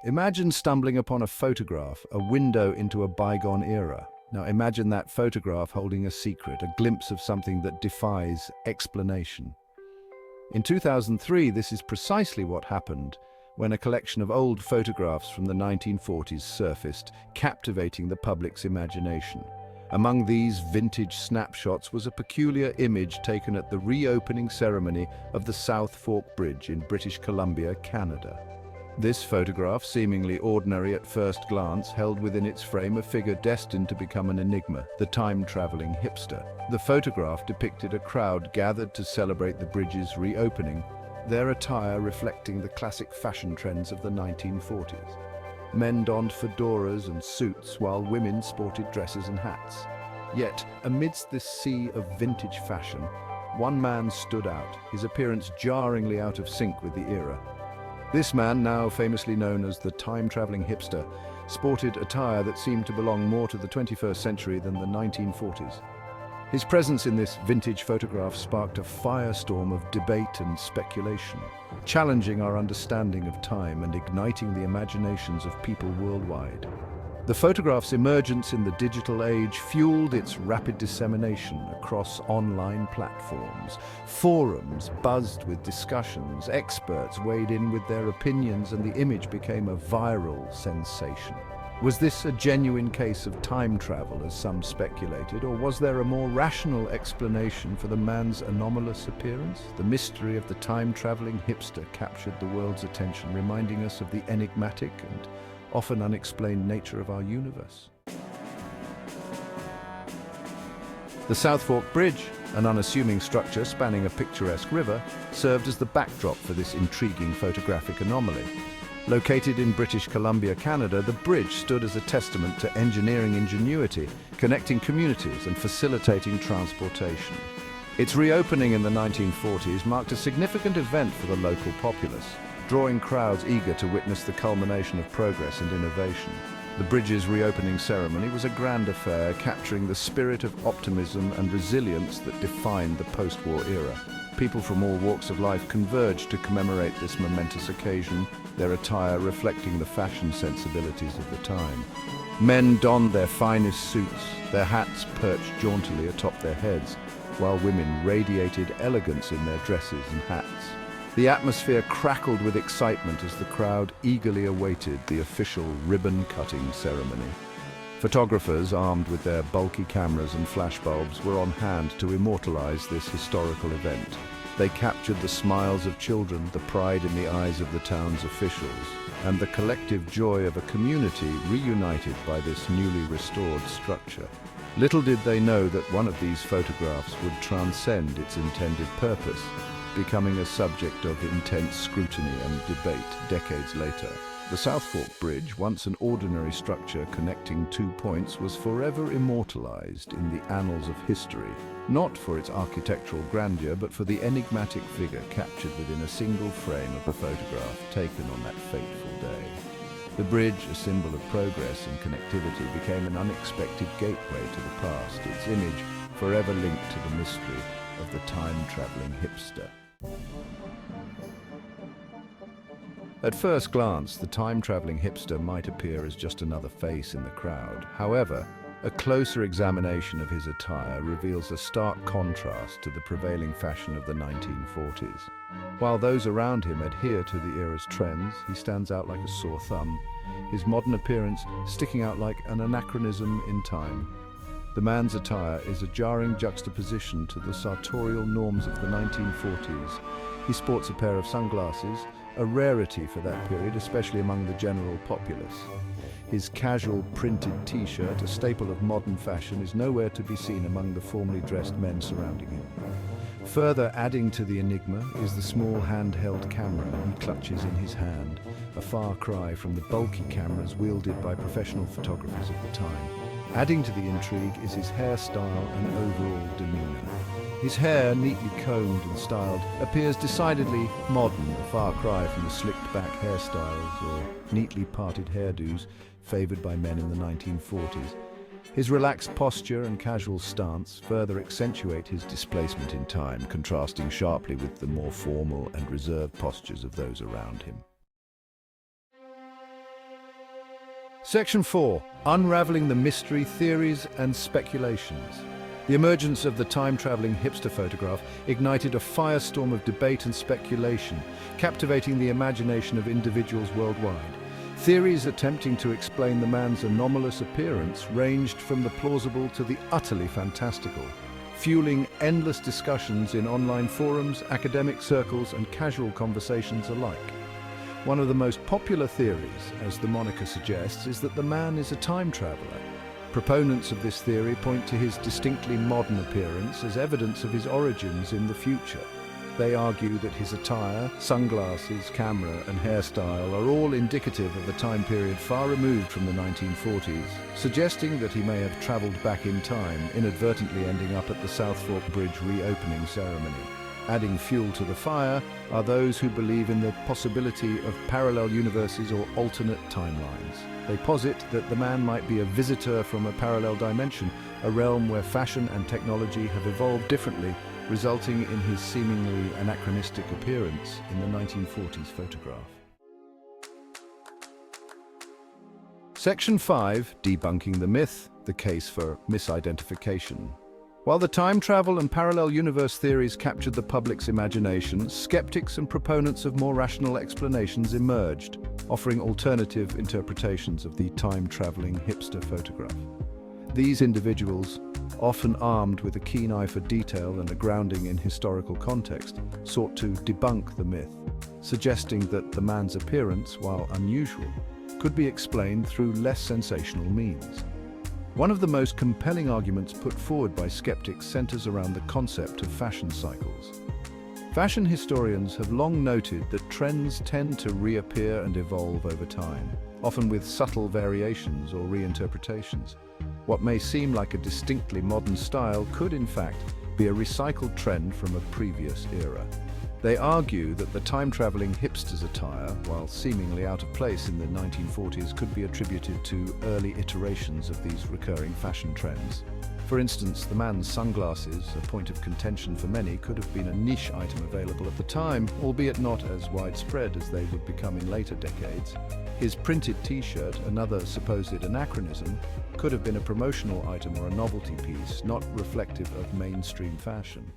Imagine stumbling upon a photograph, a window into a bygone era. Now imagine that photograph holding a secret, a glimpse of something that defies explanation. In 2003, this is precisely what happened when a collection of old photographs from the 1940s surfaced, captivating the public's imagination. Among these vintage snapshots was a peculiar image taken at the reopening ceremony of the South Fork Bridge in British Columbia, Canada. This photograph, seemingly ordinary at first glance, held within its frame a figure destined to become an enigma, the time-traveling hipster. The photograph depicted a crowd gathered to celebrate the bridge's reopening, their attire reflecting the classic fashion trends of the 1940s. Men donned fedoras and suits, while women sported dresses and hats. Yet, amidst this sea of vintage fashion, one man stood out, his appearance jarringly out of sync with the era. This man, now famously known as the time-traveling hipster, sported attire that seemed to belong more to the 21st century than the 1940s. His presence in this vintage photograph sparked a firestorm of debate and speculation, challenging our understanding of time and igniting the imaginations of people worldwide. The photograph's emergence in the digital age fueled its rapid dissemination across online platforms. Forums buzzed with discussions, experts weighed in with their opinions, and the image became a viral sensation. Was this a genuine case of time travel, as some speculated, or was there a more rational explanation for the man's anomalous appearance? The mystery of the time-traveling hipster captured the world's attention, reminding us of the enigmatic and often unexplained nature of our universe. The South Fork Bridge, an unassuming structure spanning a picturesque river, served as the backdrop for this intriguing photographic anomaly. Located in British Columbia, Canada, the bridge stood as a testament to engineering ingenuity, connecting communities and facilitating transportation. Its reopening in the 1940s marked a significant event for the local populace, drawing crowds eager to witness the culmination of progress and innovation. The bridge's reopening ceremony was a grand affair, capturing the spirit of optimism and resilience that defined the post-war era. People from all walks of life converged to commemorate this momentous occasion, their attire reflecting the fashion sensibilities of the time. Men donned their finest suits, their hats perched jauntily atop their heads, while women radiated elegance in their dresses and hats. The atmosphere crackled with excitement as the crowd eagerly awaited the official ribbon-cutting ceremony. Photographers, armed with their bulky cameras and flashbulbs, were on hand to immortalize this historical event. They captured the smiles of children, the pride in the eyes of the town's officials, and the collective joy of a community reunited by this newly restored structure. Little did they know that one of these photographs would transcend its intended purpose, becoming a subject of intense scrutiny and debate decades later. The South Fork Bridge, once an ordinary structure connecting two points, was forever immortalized in the annals of history, not for its architectural grandeur, but for the enigmatic figure captured within a single frame of a photograph taken on that fateful day. The bridge, a symbol of progress and connectivity, became an unexpected gateway to the past, its image forever linked to the mystery of the time-traveling hipster. At first glance, the time-traveling hipster might appear as just another face in the crowd. However, a closer examination of his attire reveals a stark contrast to the prevailing fashion of the 1940s. While those around him adhere to the era's trends, he stands out like a sore thumb, his modern appearance sticking out like an anachronism in time. The man's attire is a jarring juxtaposition to the sartorial norms of the 1940s. He sports a pair of sunglasses, a rarity for that period, especially among the general populace. His casual printed t-shirt, a staple of modern fashion, is nowhere to be seen among the formally dressed men surrounding him. Further adding to the enigma is the small handheld camera he clutches in his hand, a far cry from the bulky cameras wielded by professional photographers of the time. Adding to the intrigue is his hairstyle and overall demeanor. His hair, neatly combed and styled, appears decidedly modern, a far cry from the slicked-back hairstyles or neatly parted hairdos favored by men in the 1940s. His relaxed posture and casual stance further accentuate his displacement in time, contrasting sharply with the more formal and reserved postures of those around him. Section 4. Unraveling the mystery, theories and speculations. The emergence of the time-traveling hipster photograph ignited a firestorm of debate and speculation, captivating the imagination of individuals worldwide. Theories attempting to explain the man's anomalous appearance ranged from the plausible to the utterly fantastical, fueling endless discussions in online forums, academic circles and casual conversations alike. One of the most popular theories, as the moniker suggests, is that the man is a time traveler. Proponents of this theory point to his distinctly modern appearance as evidence of his origins in the future. They argue that his attire, sunglasses, camera and hairstyle are all indicative of a time period far removed from the 1940s, suggesting that he may have traveled back in time, inadvertently ending up at the South Fork Bridge reopening ceremony. Adding fuel to the fire are those who believe in the possibility of parallel universes or alternate timelines. They posit that the man might be a visitor from a parallel dimension, a realm where fashion and technology have evolved differently, resulting in his seemingly anachronistic appearance in the 1940s photograph. Section 5. Debunking the myth, the case for misidentification. While the time travel and parallel universe theories captured the public's imagination, skeptics and proponents of more rational explanations emerged, offering alternative interpretations of the time-traveling hipster photograph. These individuals, often armed with a keen eye for detail and a grounding in historical context, sought to debunk the myth, suggesting that the man's appearance, while unusual, could be explained through less sensational means. One of the most compelling arguments put forward by skeptics centers around the concept of fashion cycles. Fashion historians have long noted that trends tend to reappear and evolve over time, often with subtle variations or reinterpretations. What may seem like a distinctly modern style could, in fact, be a recycled trend from a previous era. They argue that the time-traveling hipster's attire, while seemingly out of place in the 1940s, could be attributed to early iterations of these recurring fashion trends. For instance, the man's sunglasses, a point of contention for many, could have been a niche item available at the time, albeit not as widespread as they would become in later decades. His printed t-shirt, another supposed anachronism, could have been a promotional item or a novelty piece, not reflective of mainstream fashion.